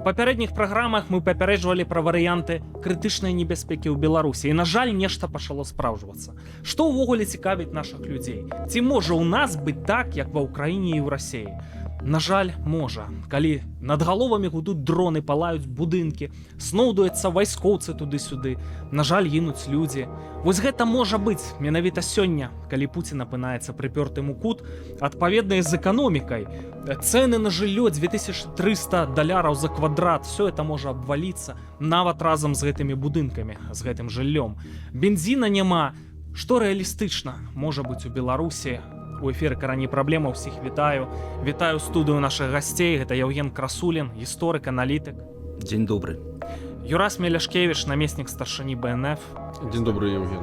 У папярэдніх праграмах мы папярэджвалі пра варыянты крытычнай небяспекі ў Беларусі. І, на жаль, нешта пачало спраўджвацца. Што ўвогуле цікавіць нашых людзей? Ці можа ў нас быць так, як ва ўкраіне і ў Расіі? На жаль, можа. Калі над галовамі гудуць дроны, палаюць будынкі, сноўдуюцца вайскоўцы туды-сюды, на жаль, гінуць людзі. Вось гэта можа быць менавіта сёння, калі Пуцін апынаецца прыпёртым у кут, адпаведна з эканомікай. Цэны на жыллё $2300 за квадрат, все это можа абваліцца, нават разам з гэтымі будынкамі, з гэтым жыллём. Бензіна няма. Што рэалістычна можа быць у Беларусі? У эфіры «Карані праблема», ўсіх вітаю. Вітаю студыю нашых гасцей. Гэта Яўген Красулін, гісторык, аналітык. Дзень добры. Юрас Меляшкевіч, намеснік старшыні БНФ. Дзень добры, Яўген.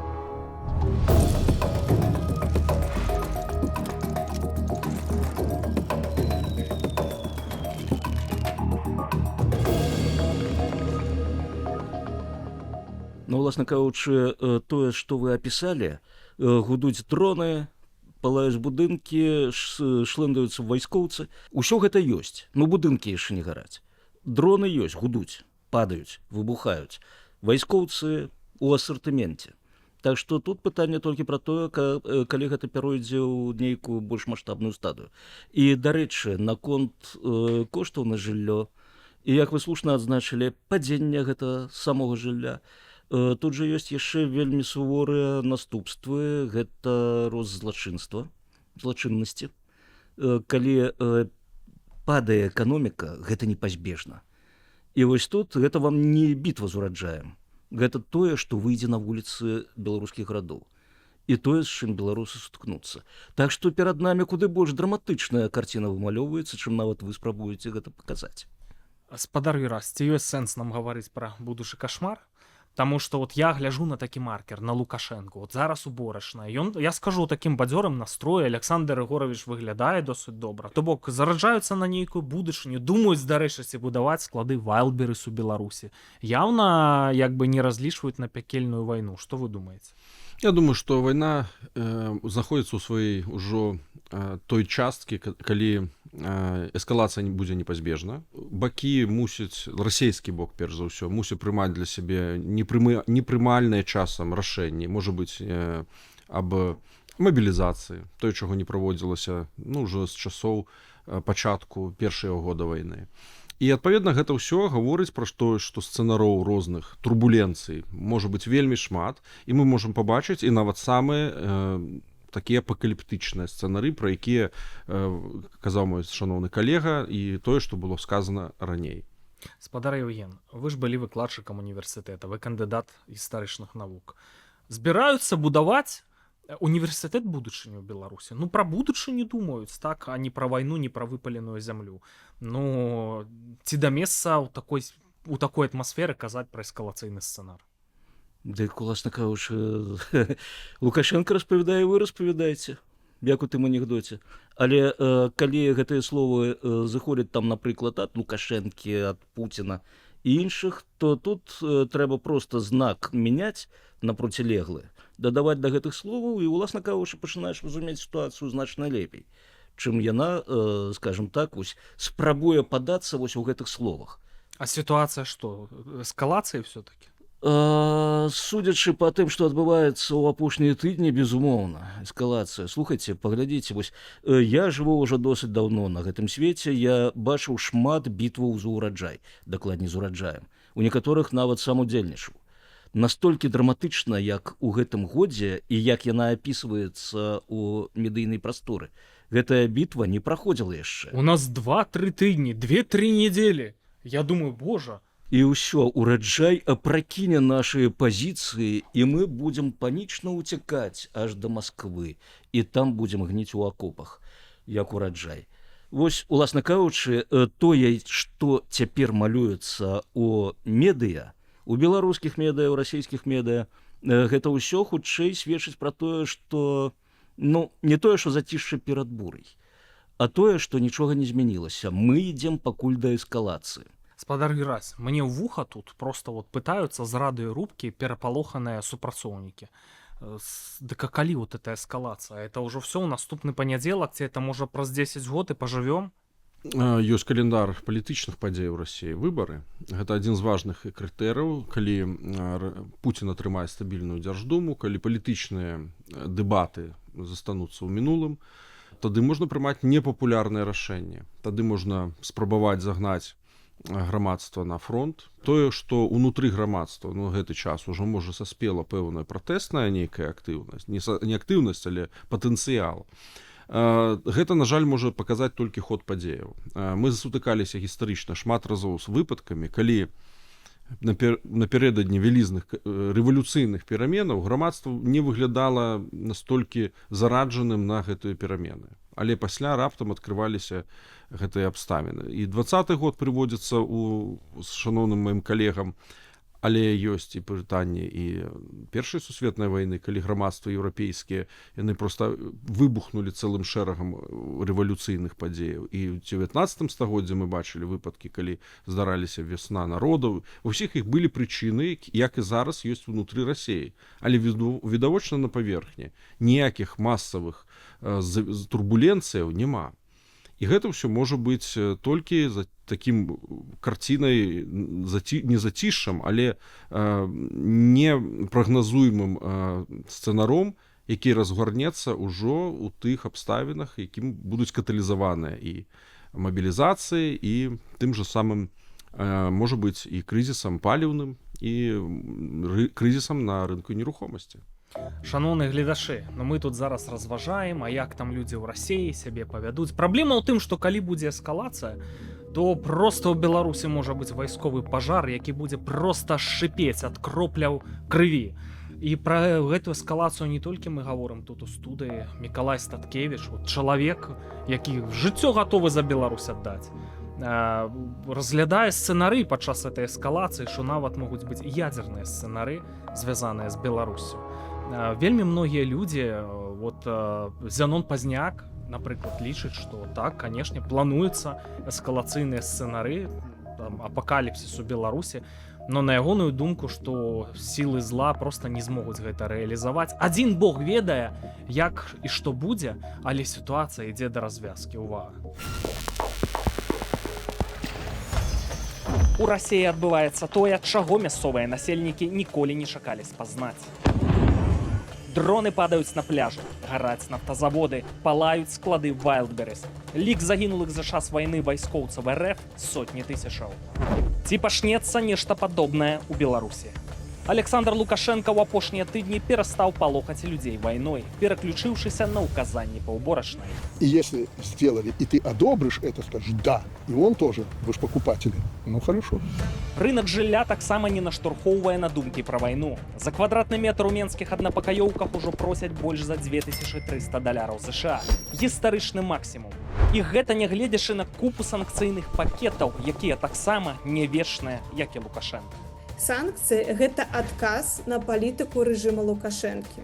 Ну, уласна кажучы, тое, што вы апісалі, гудуць дроны, палаюць будынкі, шлэндаюцца вайскоўцы. Усё гэта ёсць. Ну, будынкі яшчэ не гараць. Дроны ёсць, гудуць, падаюць, выбухаюць. Вайскоўцы ў асартыменце. Так што тут пытанне толькі пра тое, калі гэта пяройдзе ў нейкую больш маштабную стадыю. І, дарэчы, наконт коштаў на жыллё, і, як вы слушна адзначылі, падзення гэта самога жылля, тут жа ёсць яшчэ вельмі суворыя наступствы, гэта рост злачыннасці. Калі падае эканоміка, гэта непазбежна. І вось тут гэта вам не бітва з ураджаем. Гэта тое, што выйдзе на вуліцы беларускіх гарадоў. І тое, з чым беларусы сутыкнуцца. Так што перад намі куды больш драматычная карціна вымалёўваецца, чым нават вы спрабуеце гэта паказаць. Спадар Юрас, ці ёсць сэнс нам гаварыць пра будучы кашмар? Таму што от я гляжу на такі маркер, на Лукашенко, от зараз уборачная. Я скажу такім бадзёрым настроі, Александр Егорович выглядае досыць добра. То бок зараджаюцца на нейкую будучыню, думаюць, дарэчы, будаваць склады Вайлдберрис у Беларусі. Яўна як бы не разлічваюць на пякельную вайну. Што вы думаеце? Я думаю, што вайна знаходзіцца ў сваёй ужо той часткі, калі эскалацыя будзе непазбежна. Бакі мусяць, расійскі бок, перш за ўсё, мусіць прымаць для сябе непрымальныя часам рашэнні, можа быць, аб мабілізацыі, той, чаго не праводзілася, ўжо з часоў пачатку першага года вайны. І, адпаведна, гэта ўсё гаворыць пра што сцэнароў розных турбуленцый можа быць вельмі шмат, і мы можам пабачыць і нават самыя такія апакаліптычныя сцэнары, пра якія казаў мой шаноўны калега, і тое, што было сказана раней. Спадар Яўген, вы ж былі выкладчыкам універсітэта, вы кандыдат гістарычных навук. Збіраюцца будаваць універсітэт будучыні ў Беларусі. Пра будучыню думаюць, так, а не пра вайну, не пра выпаленую зямлю. Ці да месца ў такой атмасферы казаць пра эскалацыйны сцэнар? Дык, уласна кажучы, Лукашенко распавядае, вы распавядаеце, як у тым анекдоце. Але калі гэтыя словы зыходзяць там, напрыклад, ад Лукашэнкі, ад Пуціна і іншых, то тут трэба проста знак мяняць на процілеглы, дадаваць да гэтых словаў, і, уласна кажучы, пачынаеш разумець сітуацыю значна лепей, чым яна, скажем так, спрабуе падацца вось у гэтых словах. А сітуацыя што? Эскалацыя все-таки? Судзячы па тым, што адбываецца ў апошнія тыдні, безумоўна, эскалацыя. Слухайце, паглядзіце, вось я жыву ўжо досыць даўно на гэтым свеце, я бачыў шмат бітваў за ўраджай, дакладней з ураджаем. У некаторых нават сам удзельнічаў. Настолькі драматычна, як у гэтым годзе і як яна апісваецца ў медыйнай прасторы. Гэтая бітва не праходзіла яшчэ. У нас 2-3 тыдні, 2-3 недзелі. Я думаю, божа. І ўсё, ураджай апракіне нашыя пазіцыі, і мы будзем панічна ўцякаць аж да Масквы, і там будзем гніць у акопах, як ураджай. Вось, уласна кажучы, тое, што цяпер малюецца ў медыа, у беларускіх медыа, у расійскіх медыа, гэта ўсё хутчэй сведчыць пра тое, што, не тое, што зацішша перад бурай, а тое, што нічога не змянілася. Мы ідзем пакуль да эскалацыі. Спадар Юрась, мне ў вуха тут просто пытаюцца з радыёрубкі перапалоханыя супрацоўнікі. Дык а калі эта эскалацыя? Это ўжо все ў наступны панядзелак, ці это можа праз 10 год і пажывём? Ёсць календар палітычных падзей у Расіі, выбары. Гэта адзін з важных крытэрыяў, калі Пуцін атрымае стабільную дзярждуму, калі палітычныя дэбаты застануцца ў мінулым, тады можна прымаць непапулярныя рашэнні. Тады можна спрабаваць загнаць грамадства на фронт. Тое, што ўнутры грамадства гэты час ужо можа саспела пэўная пратэсная нейкая актыўнасць, не актыўнасць, але патэнцыял. Гэта, на жаль, можа паказаць толькі ход падзеяў. Мы сутыкаліся гістарычна шмат разоў з выпадкамі, калі напярэдадні вялізных рэвалюцыйных пераменаў грамадства не выглядала настолькі зараджаным на гэтыя перамены. Але пасля раптам адкрываліся гэтыя абставіны. І 20-й год прыводзіцца з шаноўным маім калегам, але ёсць і пытанні і Першай сусветнай вайны, калі грамадства еўрапейскія, яны проста выбухнулі цэлым шэрагам рэвалюцыйных падзеяў. І ў 19 стагоддзі мы бачылі выпадкі, калі здараліся вясна народаў. У ўсіх іх былі прычыны, як і зараз ёсць унутры Расіі. Але відавочна на паверхні ніякіх масавых турбуленцыяў няма. І гэта ўсё можа быць толькі за такім карцінай не зацішшам, але непрагназуемым сцэнаром, які разгорнецца ўжо ў тых абставінах, якім будуць каталізаваныя і мабілізацыі, і тым жа самым, можа быць, і крызісам паліўным, і крызісам на рынку нерухомасці. Шаноўныя гледачы, мы тут зараз разважаем, а як там людзі ў Расіі сябе павядуць. Праблема ў тым, што калі будзе эскалацыя, то проста ў Беларусі можа быць вайсковы пажар, які будзе проста шыпець ад кропляў крыві. І пра гэтую эскалацыю не толькі мы гаворым тут у студыі. Мікалай Статкевіч, чалавек, які жыццё гатовы за Беларусь аддаць, разглядае сцэнары падчас этой эскалацыі, што нават могуць быць ядзерныя сцэнары, звязаныя з Беларуссю. Вельмі многія людзі, Зянон Пазняк, напрыклад, лічыць, што так, канешне, плануюцца эскалацыйныя сцэнары, апакаліпсісу Беларусі, но на ягоную думку, што сілы зла проста не змогуць гэта рэалізаваць. Адзін Бог ведае, як і што будзе, але сітуацыя ідзе да развязкі. Увага! У Расіі адбываецца тое, чаго мясцовыя насельнікі ніколі не чакалі спазнаць. Дроны падаюць на пляжы, гараць нафтазаводы, палаюць склады Wildberries. Лік загінулых за час вайны вайскоўцаў РФ сотні тысячаў. Ці пачнецца нешта падобнае ў Беларусі? Александр Лукашенко ў апошнія тыдні перастаў палохаць людзей вайной, пераключыўшыся на указанні па ўборачнай. И если сделали, и ты одобришь это, скажешь «да», и он тоже, вы же покупатели, ну хорошо. Рынак жылля таксама не наштурхоўвае на думкі пра вайну. За квадратны метр у менскіх аднапакаёўках ужо просяць больш за $2300 США. Гістарычны максімум. І гэта нягледзячы на купу санкцыйных пакетаў, якія таксама не вечныя, як і Лукашенко. Санкцыі – гэта адказ на палітыку рэжыма Лукашэнкі.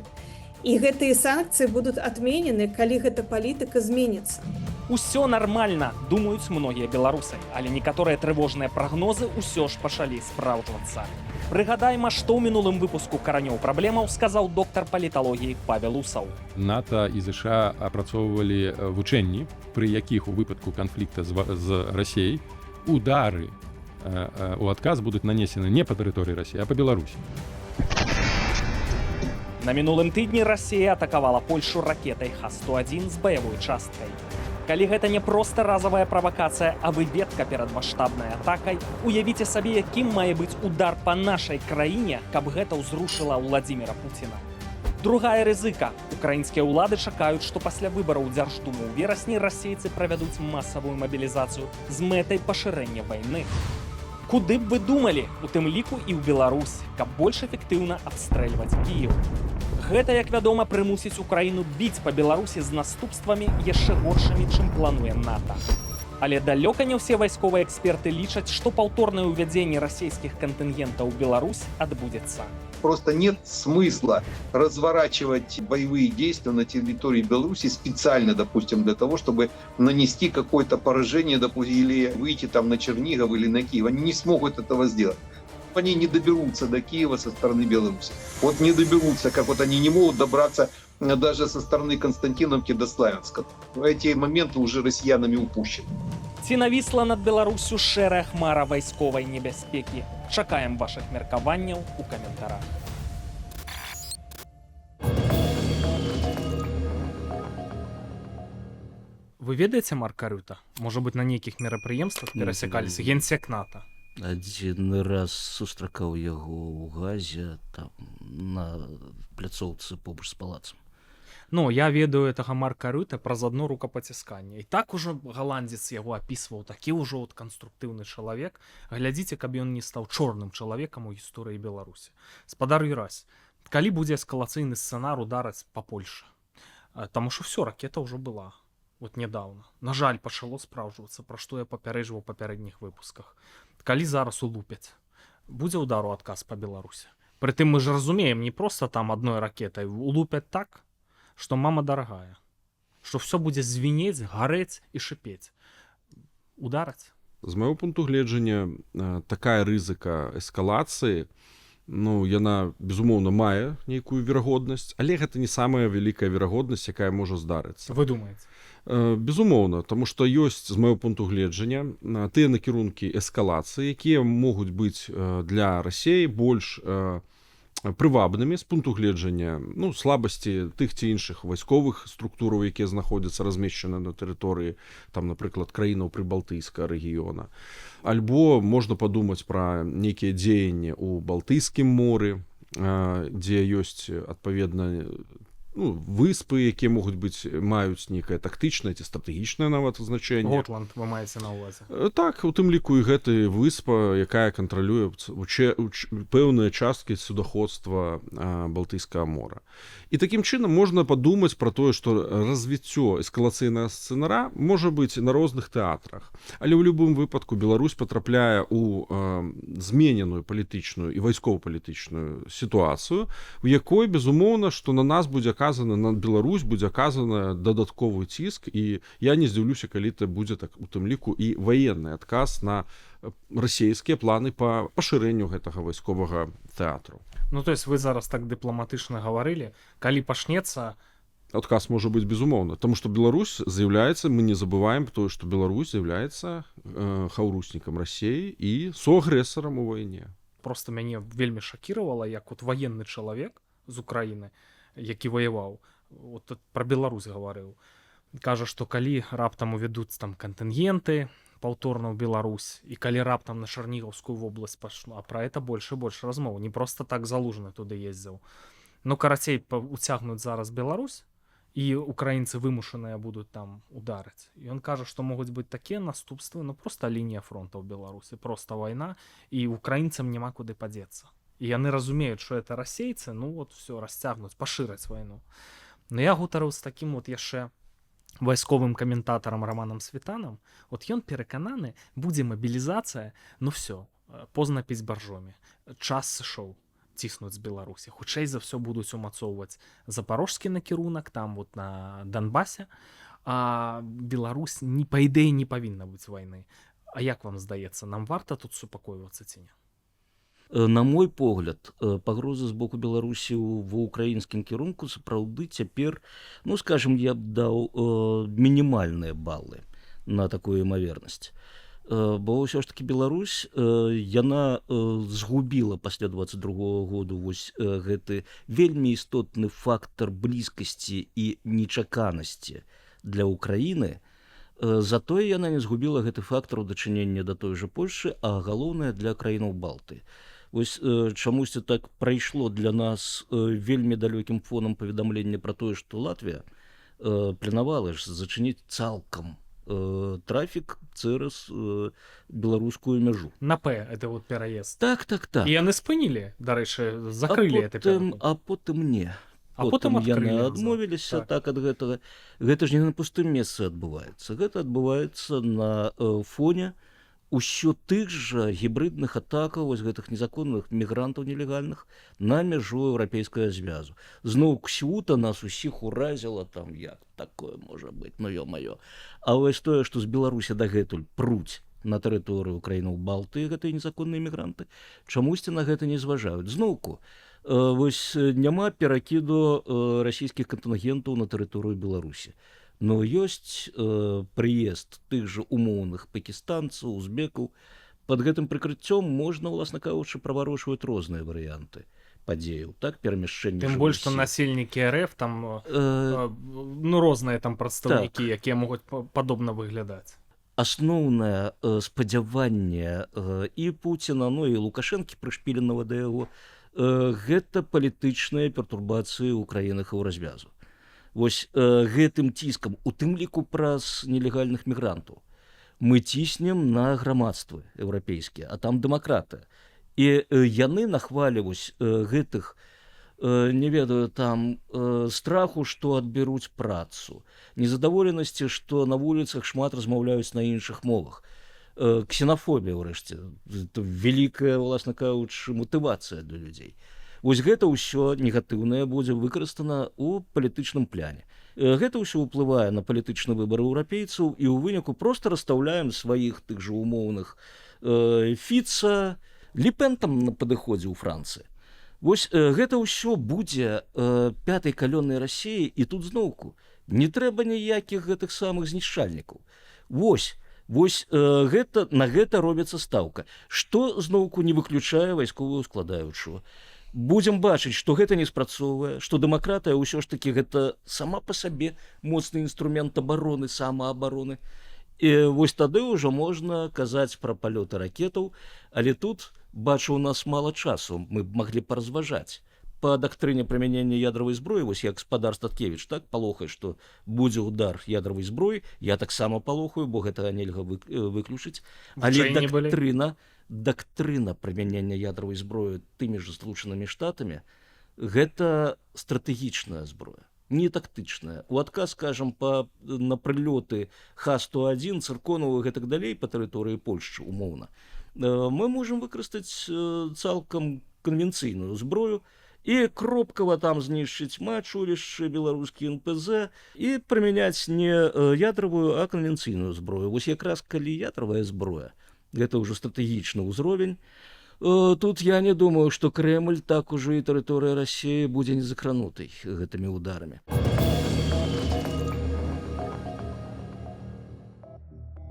І гэтыя санкцыі будуць адменены, калі гэта палітыка зменіцца. Усё нармальна, думаюць многія беларусы, але некаторыя трывожныя прагнозы ўсё ж пачалі спраўджвацца. Прыгадайма, што ў мінулым выпуску «Каранёў праблемаў» сказаў доктар паліталогіі Павел Усаў. НАТО і ЗША апрацоўвалі вучэнні, пры якіх у выпадку канфлікта з Расіяй удары у адказ будуць нанесены не па тэрыторыі Расіі, а па Беларусі. На мінулым тыдні Расія атакавала Польшу ракетай Х-101 з баявой часткай. Калі гэта не проста разавая правакацыя, а выведка перад маштабнай атакай, уявіце сабе, якім мае быць удар па нашай краіне, каб гэта ўзрушыла Владзіміра Пуціна. Другая рызыка. Украінскія ўлады чакаюць, што пасля выбараў Дзярждумы ў верасні расейцы правядуць масавую мабілізацыю з мэтай пашырэння вайны. Куды б вы думалі, у тым ліку і ў Беларусь, каб больш эфектыўна абстрэльваць Кіеў. Гэта, як вядома, прымусіць Украіну біць па Беларусі з наступствамі яшчэ горшымі, чым плануе НАТО. Але далёка не ўсе вайсковыя эксперты лічаць, што паўторнае ўвядзенне расійскіх кантынгентаў у Беларусь адбудзецца. Просто нет смысла разворачивать боевые действия на территории Беларуси специально, допустим, для того, чтобы нанести какое-то поражение, допустим, или выйти там на Чернигов или на Киев. Они не смогут этого сделать. Они не доберутся до Киева со стороны Беларуси. Вот не доберутся, как вот они не могут добраться даже со стороны Константиновки до Славянска. Эти моменты уже россиянами упущены. Ці навісла над Беларуссю шэрая хмара вайсковай небяспекі? Чакаем вашых меркаванняў у каментарах. Вы ведаеце Марка Рюта? Можа быць, на нейкіх мерапрыемствах перасякаліся? Генсек НАТО. Адзін раз сустракаў яго ў Газе, там, на пляцоўцы побач з палацам. Ну, я ведаю гэтага Марка Рюта праз адно рукапацісканне. І так ужо галандзец яго апісваў, такі ўжо от канструктыўны чалавек. Глядзіце, каб ён не стаў чорным чалавекам у гісторыі Беларусі. Спадар Юрась, калі будзе эскалацыйны сцэнар удараць па Польшы? Таму што ўсё, ракета ўжо была. Вот недавно. На жаль, пачало спраўджвацца, пра што я папярэджваў у папярэдніх выпусках. Калі зараз улупяць, будзе удар у адказ па Беларусі. Прытым мы ж разумеем, не проста там адной ракетай, улупяць так, што мама дарагая, што ўсё будзе звінець, гарэць і шыпець. Удараць. З майго пункту гледжання, такая рызыка эскалацыі, ну, яна, безумоўна, мае нейкую верагоднасць, але гэта не самая вялікая верагоднасць, якая можа здарыцца. Вы думаеце? Безумоўна, таму што ёсць, з майго пункту гледжання, тыя накірункі эскалацыі, якія могуць быць для Расіі больш прывабнымі з пункту гледжання, ну, слабасці тых ці іншых вайсковых структураў, якія знаходзяцца размешчаны на тэрыторыі, там, напрыклад, краінаў прыбалтыйскага рэгіёна. Альбо можна падумаць пра нейкія дзеянні ў Балтыйскім моры, дзе ёсць, адпаведна, ну, выспы, якія могуць быць, маюць нейкае тактычнае ці стратэгічнае нават значэнне. Готланд вы маеце на ўвазе. Так, у тым ліку і гэта выспа, якая кантралюе пэўныя часткі судаходства Балтыйскага мора. І такім чынам можна падумаць пра тое, што развіццё эскалацыйнага сцэнара можа быць на розных тэатрах. Але ў любым выпадку Беларусь патрапляе ў змененую палітычную і вайскова-палітычную сітуацыю, у якой, безумоўна, што на нас будзе аказана, на Беларусь будзе аказана дадатковы ціск, і я не здзіўлюся, калі это будзе так у тым ліку і ваенны адказ на расійскія планы па пашырэнню гэтага вайсковага тэатру. Ну, то есть вы зараз так дыпламатычна гаварылі, калі пачнецца... Адказ можа быць, безумоўна, таму што Беларусь з'яўляецца, мы не забываем тое, што Беларусь з'яўляецца хаўруснікам Расіі і суагрэсарам у вайне. Просто мяне вельмі шакіравала, як от ваенны чалавек з Украіны, які воеваў, от пра Беларусь гаварыў, кажа, што калі раптам увядуць там кантынгенты паўторна ў Беларусь, і калі раптам на Чарнігаўскую вобласць пашло, а пра это больш і больш размоў, не проста так Залужны туды ездзіў. Ну, карацей, уцягнуць зараз Беларусь, і украінцы вымушаныя будуць там ударыць. І ён кажа, што могуць быць такія наступствы, ну, проста лінія фронта ў Беларусі, проста вайна, і украінцам няма куды падзецца. І яны разумеюць, што это расейцы, ну, вот все, расцягнуць, пашыраць вайну. Но я гутарыў з такім вот яшчэ вайсковым каментатарам Романам Светанам, от ён перакананы, будзе мабілізацыя, ну все, позна піць баржомі. Час сышоў ціснуць з Беларусі. Хутчэй за ўсё будуць умацоўваць запарожскі накірунак, там вот на Донбасе, а Беларусь, па ідэі, не павінна быць вайны. А як вам здаецца, нам варта тут супакойвацца ці не? На мой погляд, пагрозы з боку Беларусі ва ўкраінскім кірунку сапраўды цяпер, ну, скажем, я б даў мінімальныя балы на такую імавернасць. Бо ўсё ж таки Беларусь, яна згубіла пасля 22-го году вось гэты вельмі істотны фактар блізкасці і нечаканасці для Украіны. Затое яна не згубіла гэты фактар у дачынення да той жа Польшчы, а галоўнае для краінаў Балты. Вось чамусьці так прайшло для нас вельмі далёкім фонам паведамлення пра тое, што Латвія планавала ж зачыніць цалкам трафік цераз беларускую мяжу. На П, это вот пераезд. Так. І яны спынілі, дарэчы, закрылі это пераезд. А потым не. А потым яны адмовіліся так ад гэтага. Гэта ж не на пустым месцы адбываецца. Гэта адбываецца на фоне ўсё тых жа гібрыдных атакаў вось гэтых незаконных мігрантаў нелегальных на мяжу еўрапейскага звязу. Зноў Ксюта нас усіх уразіла, там як такое можа быць, ну ё-маё. А вось тое, што з Беларусі дагэтуль пруць на тэрыторыю краінаў Балты гэтыя незаконныя мігранты, чамусьці на гэта не зважаюць. Зноўку, вось няма перакіду расійскіх кантынгентаў на тэрыторыю Беларусі. но ёсць прыезд тых жа умоўных пакістанцаў, узбекаў. Пад гэтым прыкрыццём можна, уласна кажучы, праварочваць розныя варыянты падзеяў, так, перамяшчэння Тым больш, што насельнікі РФ там ну розныя там прадстаўнікі, якія могуць падобна выглядаць. Асноўнае спадзяванне і Пуціна, ну і Лукашэнкі, прышпіленага да яго, гэта палітычныя пертурбацыі ў краінах развязу. Вось гэтым ціскам, у тым ліку праз нелегальных мігрантаў, мы ціснем на грамадствы еўрапейскія, а там дэмакраты. І яны нахваліваюць гэтых, не ведаю, там страху, што адбяруць працу, незадаволенасці, што на вуліцах шмат размаўляюць на іншых мовах. Ксенафобія, ўрэшце, вялікая, уласна кажучы, матывацыя для людзей. Вось гэта ўсё негатыўнае будзе выкарыстана ў палітычным пляне. Гэта ўсё ўплывае на палітычны выбар еўрапейцаў, і ў выніку проста расстаўляем сваіх тых жа умоўных Фіца, Ле-Пен там на падыходзе ў Францыі. Вось гэта ўсё будзе пятай калённай Расіі, і тут зноўку не трэба ніякіх гэтых самых знішчальнікаў. Вось гэта, на гэта робіцца стаўка, што зноўку не выключае вайсковую складаючую. Будзем бачыць, што гэта не спрацоўвае, што дэмакратыя ўсё ж такі гэта сама па сабе моцны інструмент абароны, самаабароны. І вось тады ўжо можна казаць пра палёты ракетаў, але тут, бачу, у нас мала часу, мы б маглі паразважаць. Па дактрыне прымянення ядравай зброі, вось як спадар Статкевіч, так, палохае, што будзе ўдар ядравай зброі, я таксама палохаю, бо гэтага нельга выключыць. Але дактрына прымянення ядравай зброі тымі ж Злучанымі Штатамі гэта стратэгічная зброя, не тактычная. У адказ, скажам, на прылёты Х-101, Цырконаў і гэтак далей па тэрыторыі Польшчы умоўна, мы можам выкарыстаць цалкам канвенцыйную зброю і кропкава там знішчыць мачулішчы, беларускі НПЗ і прымяняць не ядравую, а канвенцыйную зброю. Вось якраз калі ядравая зброя, гэта ўжо стратэгічны ўзровень, тут я не думаю, што Крэмль, так ужо і тэрыторыя Расіі будзе не закранутай гэтымі ударамі.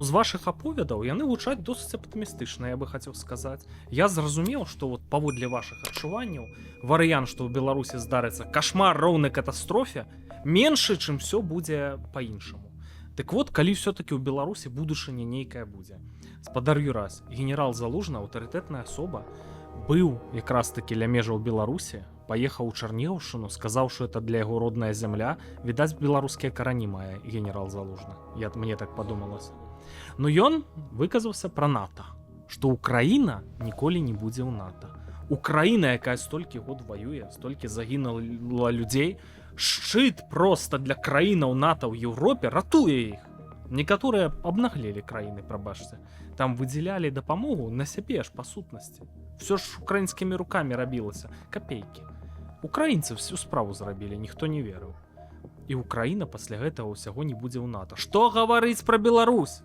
З вашых аповедаў яны гучаць досыць аптымістычна, я бы хацеў сказаць. Я зразумеў, што вот паводле вашых адчуванняў варыянт, што ў Беларусі здарыцца кашмар роўны катастрофе, меншы, чым все будзе па-іншаму. Так вот, калі все-таки ў Беларусі будучыня нейкая будзе. Спадар Юрась, генерал Залужны, аўтарытэтная асоба, быў якраз такі ля межаў Беларусі, паехаў у Чарнігаўшчыну, сказаў, што это для яго родная зямля. Відаць, беларускія карані мае генерал Залужны. Мне так падумалася. Но ён выказаўся пра НАТО, што Украіна ніколі не будзе ў НАТО. Украіна, якая столькі год ваюе, столькі загінула людзей, шчыт проста для краінаў НАТО ў Еўропе, ратуе іх. Некаторыя абнаглелі краіны, прабачце. Там выдзялялі дапамогу на сябе аж па сутнасці. Всё ж украінскімі рукамі рабілася, капейкі. Украінцы всю справу зрабілі, ніхто не верыў. І Украіна пасля гэтага ўсяго не будзе ў НАТО. Што гаварыць пра Беларусь?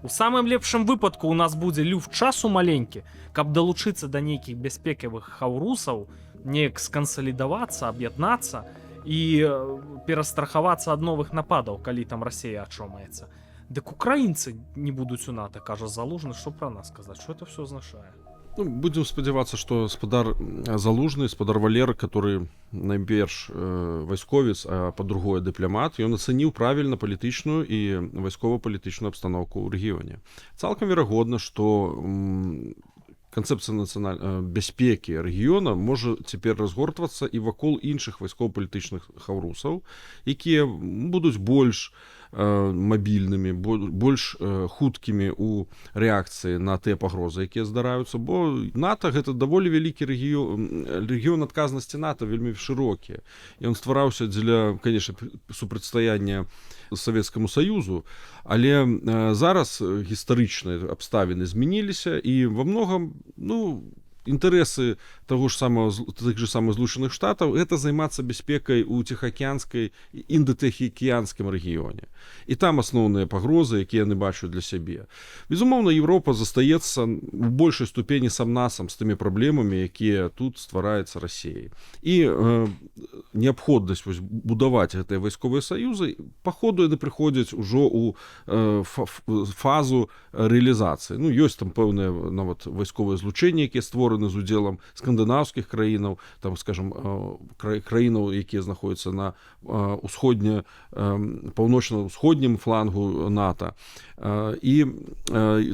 У самым лепшым выпадку у нас будзе люфт часу маленькі, каб далучыцца да нейкіх бяспекавых хаўрусаў, неяк скансалідавацца, аб'яднацца і перастрахавацца ад новых нападаў, калі там Расія ачомаецца. Дык украінцы не будуць у НАТО, кажа Залужны, што пра нас сказаць, што это все азначае? Ну, будем спадзявацца, што спадар Залужны, спадар Валеры, который найперш вайсковец, а па-другое дыпламат, ён ацаніў правільна палітычную і вайскова-палітычную абстаноўку ў рэгіёне. Цалкам верагодна, што канцэпцыя бяспекі рэгіёна можа цяпер разгортвацца і вакол іншых вайскова-палітычных хаўрусаў, якія будуць больш мабільнымі, больш хуткімі ў рэакцыі на тыя пагрозы, якія здараюцца, бо НАТО гэта даволі вялікі рэгіён адказнасці НАТО, вельмі шырокі. Ён ствараўся дзеля, конечно, супрацьстаяння Савецкаму Саюзу, але зараз гістарычныя абставіны змяніліся і во многом, інтарэсы тых же самых Злучаных Штатаў гэта займацца бяспекай у Ціхаакіянскай, індаціхаакіянскім рэгіёне. і там асноўныя пагрозы, якія яны бачаць для сябе. Безумоўна, Еўропа застаецца в большай ступені сам-насам з тымі праблемамі, якія тут ствараецца Расіяй. І неабходнасць будаваць гэтыя вайсковыя саюзы, па ходу яны прыходзяць ужо ў фазу рэалізацыі. Ну, ёсць там пэўныя нават вайсковыя злучэнні, якія створаны з удзелам скандынаўскіх краінаў, там, скажем, краінаў, якія знаходзяцца на паўночна-ўсходнім флангу НАТО. І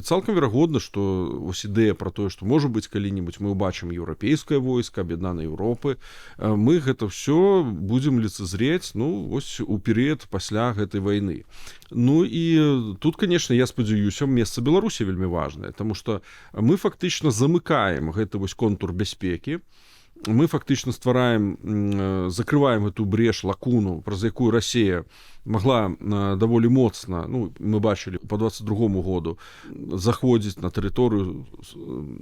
цалкам верагодна, што вось ідэя пра тое, што можа быць калі-небудзь мы ўбачым еўрапейскае войска, аб'яднанай Еўропы, мы гэта ўсё будзем лицезреть, ну, вось у перыяд пасля гэтай вайны. Ну і тут, конечно, я спадзяюся, месца Беларусі вельмі важнае, таму што мы фактычна замыкаем гэты вось контур бяспекі, мы фактычна закрываем эту брешь, лакуну, праз якую Расія могла даволі моцна, ну, мы бачылі по 22 году, заходзіць на тэрыторыю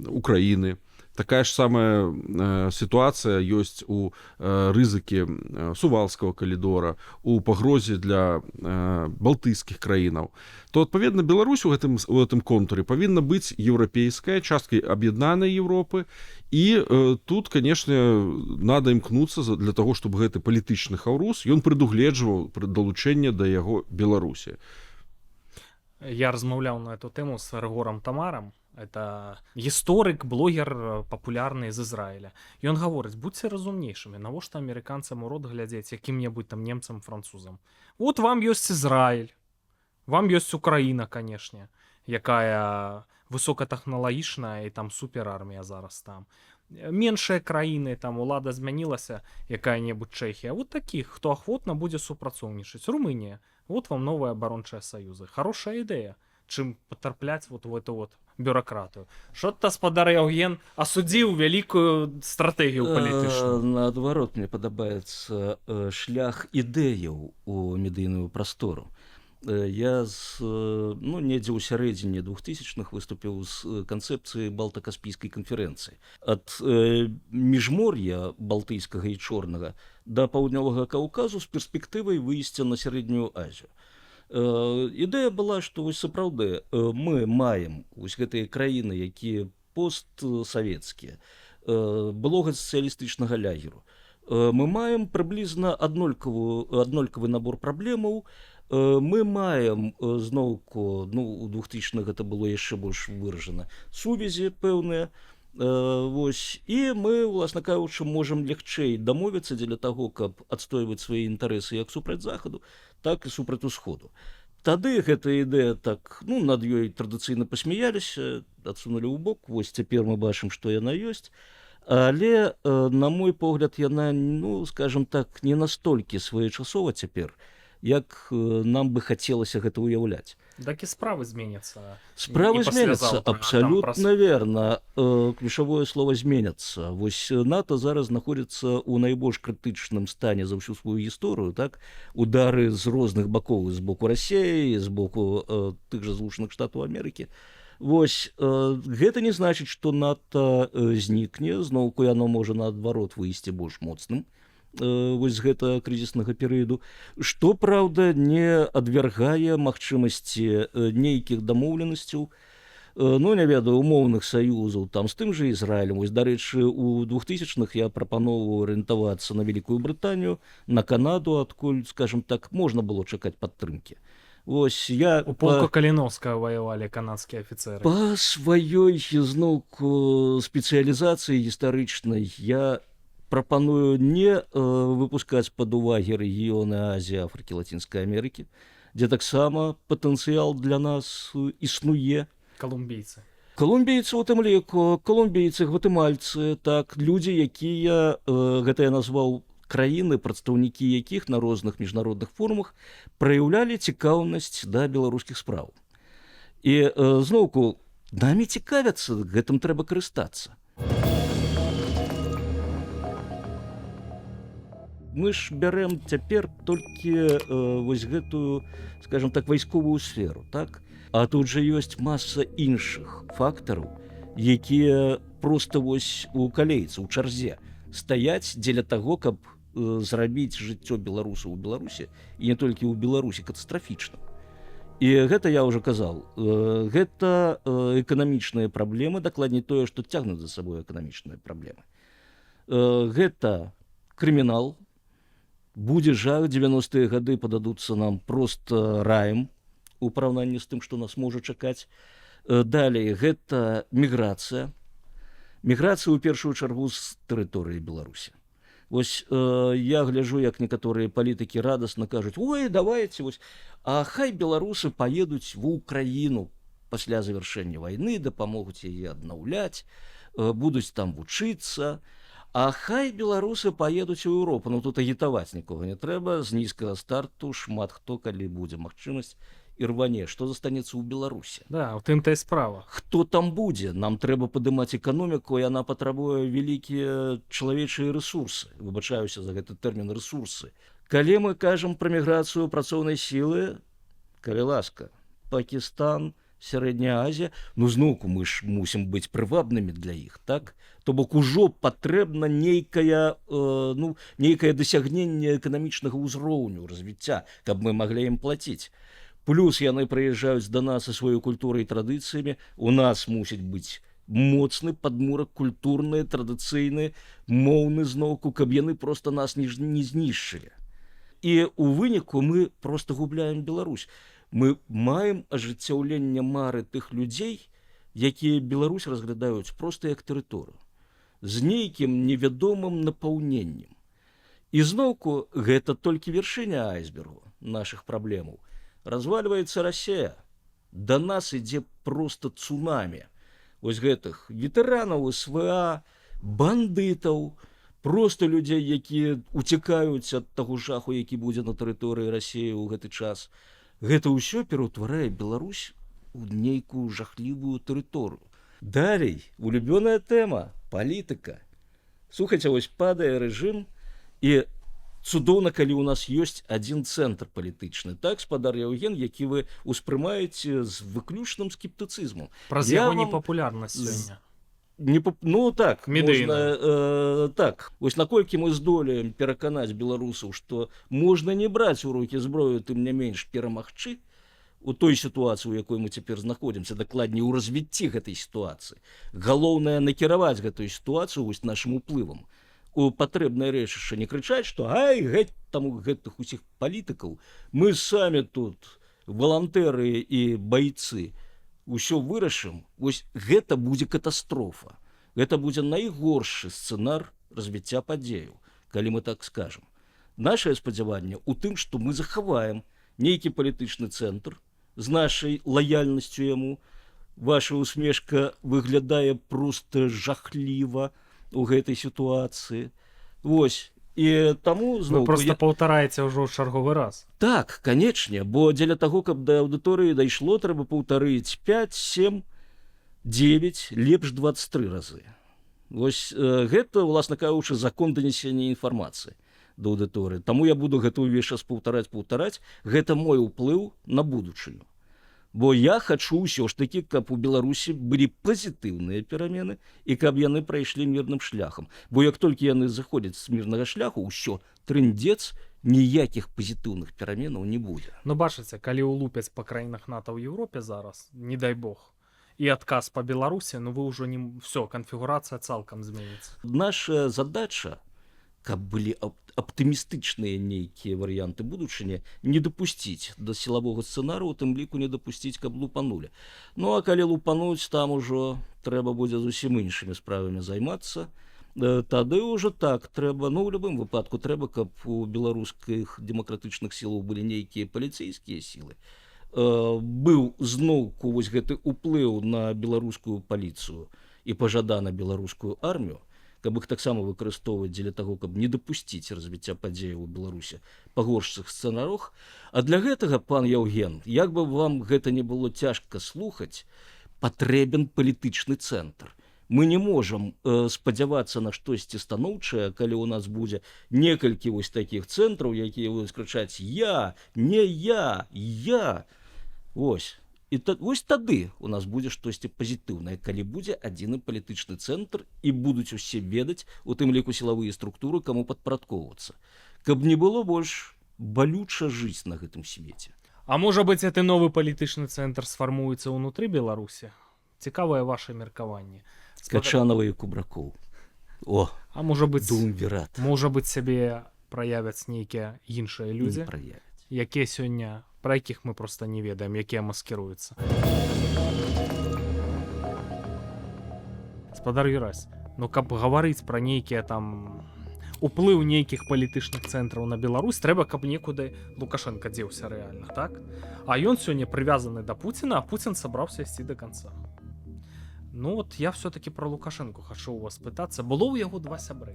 Украіны. Такая ж самая сітуацыя ёсць у рызыкі Сувалскага калідора, у пагрозе для балтыйскіх краінаў. То, адпаведна, Беларусь у гэтым контуры павінна быць еўрапейская, часткай аб'яднанай Еўропы. І тут, конечно, надо імкнуцца для того, чтобы гэты палітычны хаўрус, ён прадугледжваў далучэнне да яго Беларусі. Я размаўляў на эту тэму з Рыгорам Тамарам. Это гісторык, блогер папулярны з Ізраіля. Ён гаворыць, будьце разумнейшымі, навошта амерыканцам у рот глядзець якім-небудзь там немцам, французам. Вот вам ёсць Ізраіль, вам ёсць Украіна, канешне, якая высокатэхналагічная і там суперармія зараз там. Меншыя краіны, там улада змянілася, якая-небудзь Чэхія. Вот такіх, хто ахвотна будзе супрацоўнічаць. Румынія, вот вам новыя абарончыя саюзы. Хорошая ідэя, чым патрапляць вот в эту вот бюрократыю. Што-то спадар Яўген асудзіў вялікую стратэгію палітычную. Наадварот, мне падабаецца шлях ідэяў у медыйную прастору. Я недзе ў сярэдзіне 2000-х выступіў з канцэпцыі балта-каспійскай канферэнцыі. Ад міжмор'я балтыйскага і чорнага да паўднёвага Каўказу з перспектывай выйсця на сярэднюю Азію. Ідэя была, што вось сапраўды мы маем вось гэтыя краіны, якія постсавецкія, былога сацыялістычнага лягеру. Мы маем прыблізна аднолькавы набор праблемаў. Мы маем зноўку, у 2000-х гэта было яшчэ больш выражана, сувязі пэўныя. Вось, і мы, уласна кажучы, можам лягчэй дамовіцца дзеля таго, каб адстойваць свае інтарэсы як супраць захаду, так і супраць усходу. Тады гэта ідэя так, над ёй традыцыйна пасмяяліся, адсунулі ў бок, вось цяпер мы бачым, што яна ёсць, але, на мой погляд, яна, скажем так, не настолькі своечасова цяпер, як нам бы хацелася гэта ўяўляць. Так і справы зменяцца. Справы зменяцца, абсалютна верна. Ключавое слово зменяцца. Вось НАТО зараз знаходзіцца ў найбольш крытычным стане за ўсю сваю гісторыю, так? Удары з розных бакоў, з боку Расіі, з боку тых жа Злучаных Штатаў Амерыкі. Вось, гэта не значыць, што НАТО знікне, зноўку яно можа наадварот выйсці больш моцным. Вось гэта крызіснага перыяду, што, праўда, не адвяргае магчымасці нейкіх дамоўленасцяў, не ведаю, умоўных саюзаў, там з тым жа Ізраілем. Вось, дарэчы, у 2000-х я прапаноўваў арыентавацца на Вялікую Брытанію, на Канаду, адкуль, скажем так, можна было чакаць падтрымкі. Вось, у полку Каліновскага ваявалі канадскія афіцэры. Па сваёй, зноўку, спецыялізацыі гістарычнай я прапаную не выпускаць пад увагі рэгіёны Азіі, Афрыкі, Лацінскай Амерыкі, дзе таксама патэнцыял для нас існуе. Калумбійцы. Калумбійцы у тым ліку, калумбійцы, гватэмальцы, так, людзі, якія, гэта я назваў краіны, прадстаўнікі якіх на розных міжнародных форумах праяўлялі цікаўнасць да беларускіх спраў. І зноўку, намі цікавяцца, гэтым трэба карыстацца. Мы ж бярэм цяпер толькі вось гэтую, скажем так, вайсковую сферу, так? А тут жа ёсць маса іншых фактараў, якія проста вось у калейцы, у чарзе стаяць дзеля таго, каб зрабіць жыццё беларусаў у Беларусі і не толькі ў Беларусі катастрафічным. І гэта я ўжо казаў, гэта эканамічныя праблемы, дакладней тое, што цягнуць за сабой эканамічныя праблемы. Гэта крымінал, будзе жах, 90-е гады пададуцца нам проста раем у параўнанні з тым, што нас можа чакаць. Далей, гэта міграцыя. Міграцыя ў першую чаргу з тэрыторыі Беларусі. Вось я гляджу, як некаторыя палітыкі радасна кажуць: ой, давайте, вось, а хай беларусы паедуць в Украіну пасля завяршэння вайны, дапамогуць яе аднаўляць, будуць там вучыцца, а хай беларусы паедуць у Еўропу. Ну тут агітаваць нікога не трэба, з нізкага старту шмат хто, калі будзе магчымасць, і рване, што застанецца ў Беларусі. Да, у тым-то і справа. Хто там будзе? Нам трэба падымаць эканоміку, і яна патрабуе вялікія чалавечыя рэсурсы. Выбачаюся за гэты тэрмін рэсурсы. Калі мы кажам пра міграцыю працоўнай сілы, калі ласка, Пакістан, Сярэдняя Азія, ну зноўку мы ж мусім быць прывабнымі для іх, так? То бок ужо патрэбна нейкае дасягненне эканамічнага ўзроўню развіцця, каб мы маглі ім плаціць. Плюс яны прыязджаюць да нас са сваёй культурай і традыцыямі. У нас мусіць быць моцны падмурак культурны, традыцыйны, моўны зноўку, каб яны проста нас не знішчылі. І ў выніку мы проста губляем Беларусь. Мы маем ажыццяўленне мары тых людзей, якія Беларусь разглядаюць проста як тэрыторыю, з нейкім невядомым напаўненнем. І зноўку гэта толькі вяршыня айсбергу нашых праблемаў. Развальваецца Расія. Да нас ідзе проста цунамі. Вось гэтых ветэранаў СВА, бандытаў, проста людзей, якія уцякаюць ад таго жаху, які будзе на тэрыторыі Расіі ў гэты час. Гэта ўсё пераўтварае Беларусь у нейкую жахлівую тэрыторыю. Далей, улюбёная тэма палітыка. Слухайце, вось падае рэжым, і цудоўна, калі ў нас ёсць адзін цэнтр палітычны, так, спадар Яўген, які вы ўспрымаеце з выключным скептыцызмом. Праз яго непапулярнасць сёння. Ну так, медыйна. Можна, так. Вось наколькі мы здолеем пераканаць беларусаў, што можна не браць у рукі зброю, тым не менш перамагчы у той сітуацыі, у якой мы цяпер знаходзімся, дакладней у развіцці гэтай сітуацыі. Галоўнае накіраваць гэтую сітуацыю вось нашым уплывам у патрэбнае рэчышча, не крычаць, што ай, геть там у гэтых усіх палітыкаў, мы самі тут валантэры і байцы ўсё вырашым. Вось гэта будзе катастрофа. Гэта будзе найгоршы сцэнар развіцця падзеяў, калі мы так скажам. Нашае спадзяванне ў тым, што мы захаваем нейкі палітычны цэнтр з нашай лаяльнасцю яму. Ваша усмешка выглядае проста жахліва у гэтай сітуацыі. Вось. І таму Вы просто паўтараеце ўжо ў чарговы раз. Так, канечне, бо дзеля таго, каб да аўдыторыі дайшло, трэба паўтарыць 5, 7, 9, лепш 23 разы. Вось гэта, уласна кажучы, закон данесення інфармацыі да аўдыторыі. Таму я буду гэта ўвесь час паўтараць. Гэта мой уплыў на будучыню. Бо я хачу ўсё ж такі, каб у Беларусі былі пазітыўныя перамены і каб яны прайшлі мірным шляхам. Бо як толькі яны заходзяць з мірнага шляху, ўсё, трындзец, ніякіх пазітыўных пераменаў не будзе. Ну бачыце, калі улупяць па краінах НАТО ў Еўропе зараз, не дай бог, і адказ па Беларусі, ну вы ўжо не... Всё, канфігурацыя цалкам зменіцца. Наша задача, каб былі аптымістычныя нейкія варыянты будучыні, не дапусціць да сілавога сцэнару, у тым ліку не дапусціць, каб лупанулі. Ну а калі лупануць, там ужо трэба будзе зусім іншымі справамі займацца. Тады ўжо так трэба, ну ў любым выпадку трэба, каб у беларускіх дэмакратычных сілаў былі нейкія паліцэйскія сілы. Быў зноўку вось гэты ўплыў на беларускую паліцыю і пажадана беларускую армію, каб іх таксама выкарыстоўваць дзеля таго, каб не дапусціць развіцця падзеяў у Беларусі па горшых сцэнарах. А для гэтага, пан Яўген, як бы вам гэта не было цяжка слухаць, патрэбен палітычны цэнтр. Мы не можам спадзявацца на штосьці станоўчае, калі ў нас будзе некалькі вось такіх цэнтраў, якія будуць крычаць «Я, не я, я». Вось. І вось тады у нас будзе штосьці пазітыўнае, калі будзе адзіны палітычны цэнтр і будуць усе ведаць, у тым ліку сілавыя структуры, каму падпарадкоўвацца. Каб не было больш балюча жыць на гэтым свеце. А можа быць, гэты новы палітычны цэнтр сфармуецца ўнутры Беларусі? Цікавае ваше меркаванне. Качанова і Кубракоў. О, А можа быць, дуумвірат. можа быць, сябе праявяць нейкія іншыя людзі, якія сёння, пра якіх мы проста не ведаем, якія маскіруюцца. Спадар Юрась, ну каб гаварыць пра нейкія там уплыў нейкіх палітычных цэнтраў на Беларусь, трэба, каб некуды Лукашенко дзеўся рэальна, так? А ён сёння прывязаны да Пуціна, а Пуцін сабраўся ісці да канца. Ну вот я все-таки про Лукашенко хочу у вас пытаться. Было у яго два сябры.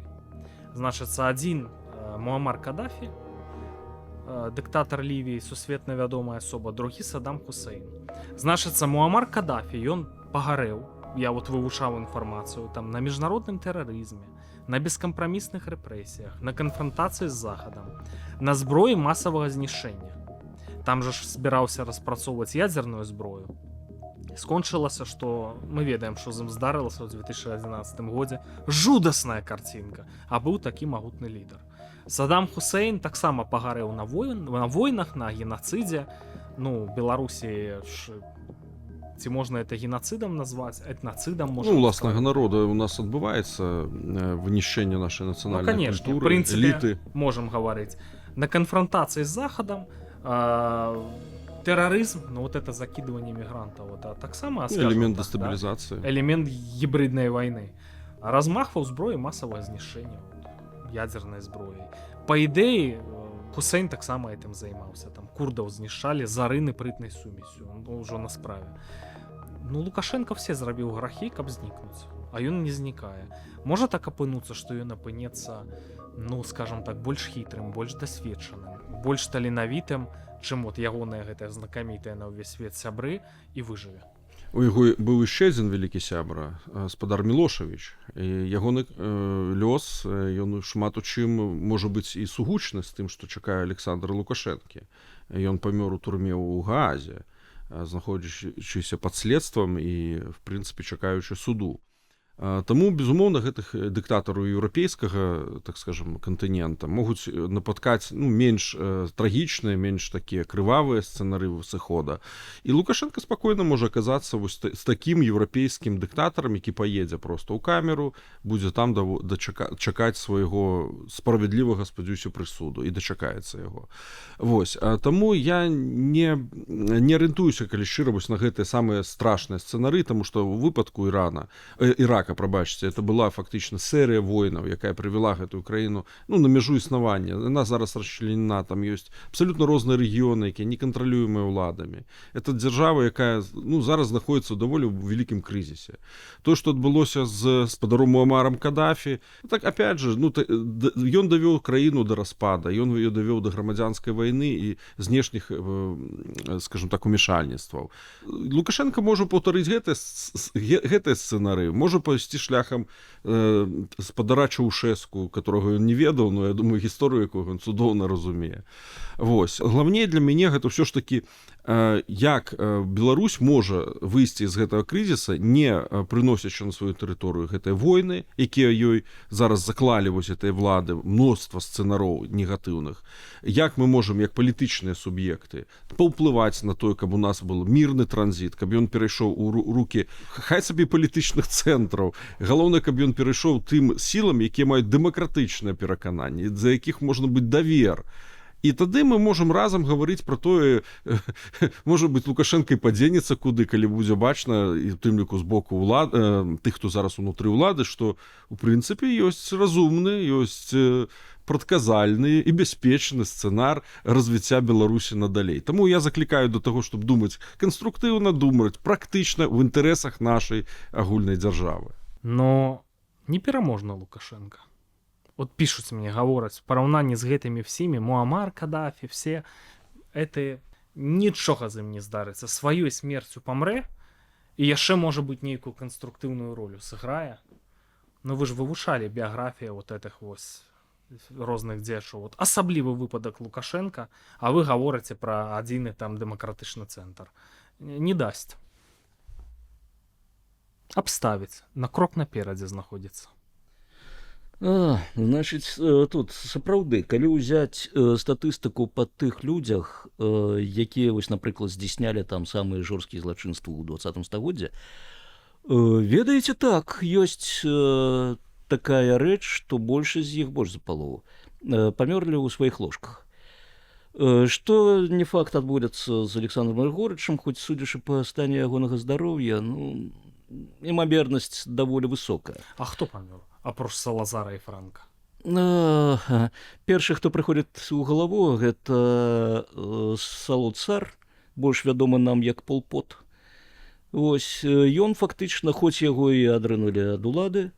Значыцца, адзін Муаммар Каддафі, дыктатар Лівіі, сусветна вядомая асоба, другі Саддам Хусейн. Значыцца, Муаммар Каддафі, ён пагарэў, я вот вывучаў інфармацыю, там на міжнародным тэрарызме, на бескампрамісных рэпрэсіях, на канфрантацыі з Захадам, на зброі масавага знішчэння. Там жа ж збіраўся распрацоўваць ядзерную зброю. Скончылася, што мы ведаем, што з ім здарылася ў 2011 годзе. Жудасная карцінка, а быў такі магутны лідар. Саддам Хусейн таксама пагарэў на войнах, на генацыдзе. Ну, Беларусі, ці можна это генацыдам назваць, этнацыдам можна. Ну, уласнага народа у нас адбываецца вынішчэнне нашай нацыянальнай культуры, прынцыпе, эліты. Можам гаварыць. На канфрантацыі з Захадам терроризм, ну вот это закидывание мигрантов, вот, а так само, элемент так, дестабилизации, да? Элемент гибридной войны. А размах во зброї массового знішчэння, вот, ядерной зброей. По идее, Хусейн так само этим займаўся. Там курдов знішчалі зарыны прытнай сумесю, он уже на справе. Ну, Лукашенко все зрабіў грахі, каб знікнуць, а ён не знікае. Можа так апынуцца, што ён апынецца, ну, скажем так, больш хітрым, больш дасведчаным, больш таленавітым, чым вот ягоныя гэтыя знакамітыя на ўвесь свет сябры, і выжыве. У яго быў яшчэ адзін вялікі сябра, спадар Мілошавіч. І ягоны лёс, ён шмат у чым можа быць і сугучны з тым, што чакае Александра Лукашэнкі. Ён памёр у турме ў Гаазе, знаходзячыся пад следствам і, в прынцыпе, чакаючы суду. Таму, безумоўна, гэтых дыктатараў еўрапейскага, так скажем, кантынента могуць напаткаць, ну, менш трагічныя, менш такія крывавыя сцэнары сыхода. І Лукашенко спакойна можа аказацца вось з такім еўрапейскім дыктатарам, які паедзе проста ў камеру, будзе там чакаць свайго справядлівага, спадзяюся, прысуду і дачакаецца яго. Вось. Таму я не арыентуюся, калі шчыра, вось на гэтыя самыя страшныя сцэнары, таму што ў выпадку Ірака, прабачце, это была фактычна серыя войнаў, якая прывяла гэтую краіну, ну, на мяжу існавання. Яна зараз расчленена, там ёсць абсалютна розныя рэгіёны, якія не кантралюемыя ўладамі. Это дзяржава, якая, ну, зараз знаходіцца ў даволі вялікім крызісе. То, што адбылося з спадаром Муаммарам Каддафі, так, опять же, ну, ён давёў краіну да распада, ён ее давёў да грамадзянскай вайны і знешніх, скажем так, умешальніцтваў. Лукашенко можа паўтарыць гэтыя сцэнары, можа пайсці шляхам спадара Чаўшэску, которого ён не ведаў, но я думаю, гісторыю, якую ён цудоўна разумее. Вось. Главней для мяне гэта ўсё ж такі, як Беларусь можа выйсці з гэтага крызіса, не прыносячы на сваю тэрыторыю гэтыя войны, якія ёй зараз заклалі вось этой влады, мноства сцэнароў негатыўных. Як мы можам, як палітычныя суб'екты, паўплываць на тое, каб у нас был мірны транзіт, каб ён перайшоў у рукі, хай сабе палітычных цэнтраў. Галоўнае, каб ён перайшоў тым сілам, якія маюць дэмакратычнае перакананне, за якіх можна быць давер. І тады мы можам разам гаварыць пра тое, можа быць, Лукашенко і падзенецца куды, калі будзе бачна, і тым ліку з боку тых, хто зараз унутры ўлады, што, у прынцыпе, ёсць разумны, ёсць прадказальны і бяспечны сцэнар развіцця Беларусі надалей. Таму я заклікаю до таго, чтобы думаць канструктыўна, думаць практычна ў інтарэсах нашай агульнай дзяржавы. Но непераможна Лукашенко. Вот пишут мне, говорят, в параўнанні з гэтымі всімі, Муаммар Каддафі, все, это нічога з ім не здарыцца. Сваёй смерцю памрэ, і яшчэ, можа быць, нейкую канструктыўную ролю сыграе. Ну вы ж вывучалі біяграфію вот этих вось розных дзечаў. Вот асаблівы выпадак Лукашенко, а вы гаворыце пра адзіны там дэмакратычны цэнтр. не дасць. Абставіць, на крок наперадзе знаходзіцца. Значыць, тут сапраўды, калі ўзяць статыстыку па тых людзях, якія, вось, напрыклад, здзяйснялі там самыя жорсткія злачынствы ў 20 стагоддзі, ведаеце, так, ёсць такая рэч, што большасць з іх, больш за палову, памёрлі ў сваіх ложках. Што не факт адбудзецца з Александром Григорычем, хоць, судзячы па стане ягонага здароўя, ну, імавернасць даволі высокая. А хто памёр? Апроч Салазара і Франка. Першы, хто прыходзіць у галаву, гэта Сало Цар, больш вядомы нам як Пол Пот. Вось, ён фактычна, хоць яго і адрынулі ад улады,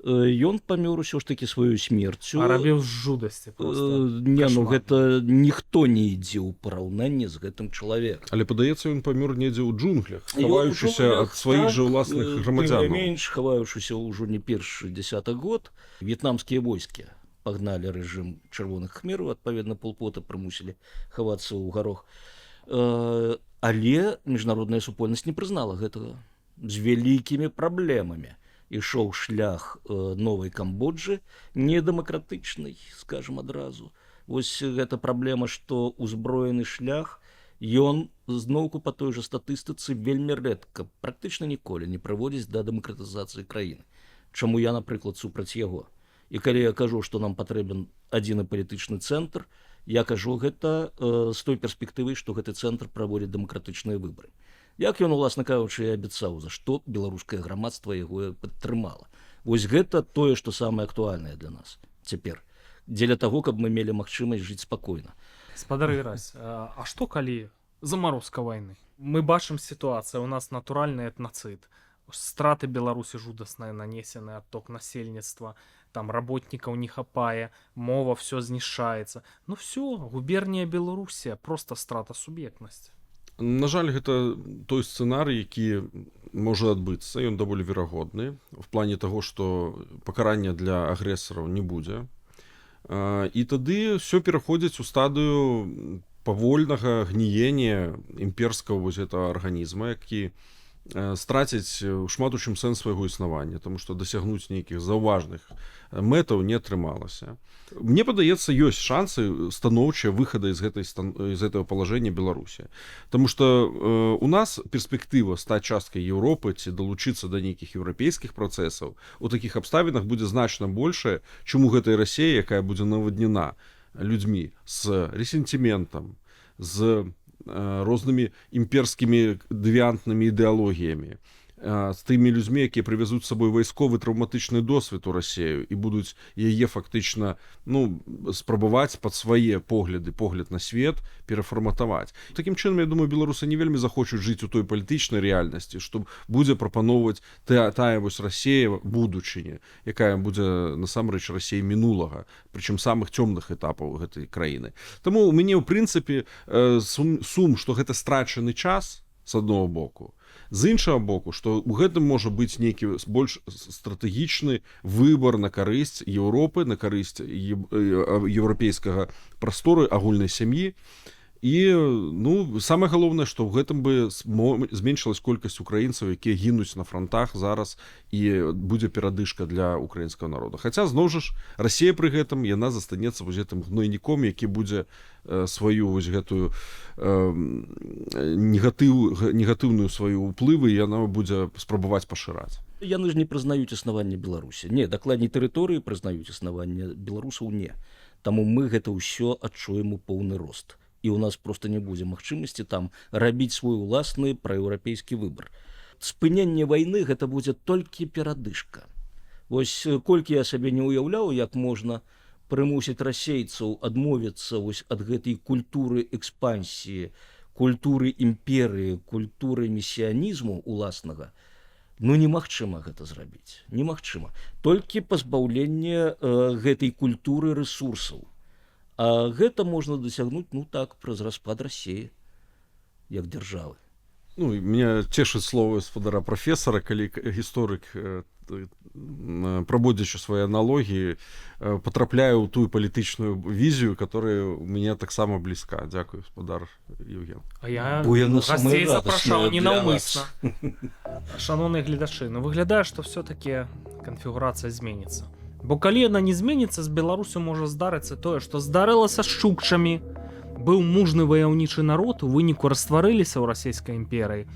ён памёр усё ж такі сваёй смерцю. А рабіў з жудасці проста. Не, ну гэта ніхто не ідзе ў параўнанні з гэтым чалавекам. Але падаецца, ён памёр недзе ў джунглях, хаваючыся ад сваіх жа ўласных грамадзянаў. Тым не менш, хаваючыся ўжо не першы дзясятак год, в'етнамскія войскі пагналі рэжым чырвоных хмераў, адпаведна Пол Пота прымусілі хавацца ў гарох. Але міжнародная супольнасць не прызнала гэтага. З вялікімі праблемамі ішоў шлях новай Камбоджы, недэмакратычнай, скажам адразу. Вось гэта праблема, што ўзброены шлях, ён зноўку па той жа статыстыцы вельмі рэдка, практычна ніколі не прыводзіць да дэмакратызацыі краіны. Чаму я, напрыклад, супраць яго. І калі я кажу, што нам патрэбен адзіны палітычны цэнтр, я кажу гэта з той перспектывай, што гэты цэнтр праводзіць дэмакратычныя выбары. Як ён, уласна кажучы, і абяцаў, за што беларускае грамадства яго падтрымала. Вось гэта тое, што самае актуальнае для нас цяпер. Дзеля таго, каб мы мелі магчымасць жыць спакойна. Спадар Ірась, а што калі замарозка вайны? Мы бачым сітуацыю, у нас натуральны этнацыд. Страты Беларусі жудасныя нанесены, адток насельніцтва, там работнікаў не хапае, мова все знішчаецца. Ну все, губернія Беларусія, проста страта суб'ектнасці. На жаль, гэта той сцэнарый, які можа адбыцца, ён даволі верагодны в плане таго, што пакарання для агрэсараў не будзе. І тады ўсё пераходзіць у стадыю павольнага гніення імперскага вось гэтага арганізма, які страціць шмат у чым сэнс свайго існавання, тому што дасягнуць нейкіх заўважных мэтаў не атрымалася. Мне падаецца, ёсць шансы станоўчыя выхада з гэтага палажэння Беларусі. Таму што у нас перспектыва стаць часткай Еўропы ці далучыцца да нейкіх еўрапейскіх працэсаў у такіх абставінах будзе значна большая, чым у гэтай Расіі, якая будзе наваднена людзьмі з ресентиментам, з рознымі імперскімі дэвіантнымі ідэалогіямі, з тымі людзьмі, якія прывязуць з сабой вайсковы траўматычны досвед у Расію і будуць яе фактычна спрабаваць пад свае погляды, погляд на свет перафарматаваць. Такім чынам, я думаю, беларусы не вельмі захочуць жыць у той палітычнай рэальнасці, што будзе прапаноўваць тая вось Расія будучыні, якая будзе насамрэч Расіяй мінулага, прычым самых цёмных этапаў гэтай краіны. Таму у мяне, ў прынцыпе, сум, што гэта страчаны час, з аднаго боку, з іншага боку, што ў гэтым можа быць нейкі больш стратэгічны выбар на карысць Еўропы, на карысць еўрапейскага прасторы, агульнай сям'і. І самае галоўнае, што ў гэтым бы зменшылась колькасць украінцаў, якія гінуць на фронтах зараз, і будзе перадышка для украінскага народа. Хаця, зноў жа, Расія пры гэтым, яна застанецца вось гэтым гнойніком, які будзе сваю вось гэтую негатыўную сваю ўплывы, яна будзе спрабаваць пашыраць. Яны ж не прызнаюць існаванне Беларусі. Не, дакладней тэрыторыі прызнаюць існаванне беларусаў не. Таму мы гэта ўсё адчуем у поўны рост. І ў нас проста не будзе магчымасці там рабіць свой уласны праеўрапейскі выбар. Спыненне вайны гэта будзе толькі перадышка. Вось колькі я сабе не ўяўляў, як можна прымусіць расейцаў адмовіцца вось ад гэтай культуры экспансіі, культуры імперыі, культуры месіянізму уласнага, немагчыма гэта зрабіць. Немагчыма. Толькі пазбаўленне гэтай культуры рэсурсаў. А гэта можна дасягнуць, праз распад Расіі, як дзяржавы. Меня цешыць словы спадара прафесара, калі гісторык праводзячы свае аналогіі, потрапляю ў тую палітычную візію, которая у мяне таксама блізка. Дзякую, гаспадар Евген. А я Бо яно гостей самае запрашаў радасное не для наўмысна. Шановныя гледачы, ну выглядае, што все-таки канфігурацыя зменіцца. Бо калі яна не зменіцца, з Беларусю можа здарыцца тое, што здарылася з чукчамі. Быў мужны ваяўнічы народ, у выніку растварыліся ў расійскай імперыі.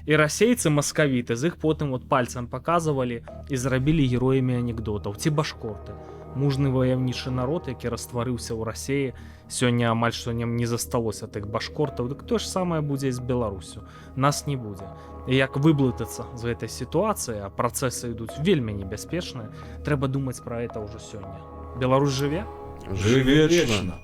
І расейцы маскавіты з іх потым от пальцам паказвалі і зрабілі героямі анекдотаў. Ці башкорты. Мужны ваяўнічы народ, які растварыўся ў Расіі, сёння амаль што не засталося тых башкортаў, дык тое ж самае будзе і з Беларусю. Нас не будзе. І як выблытацца з гэтай сітуацыі, а працэсы ідуць вельмі небяспечныя, трэба думаць пра гэта ўжо сёння. Беларусь жыве? Жыве вечна.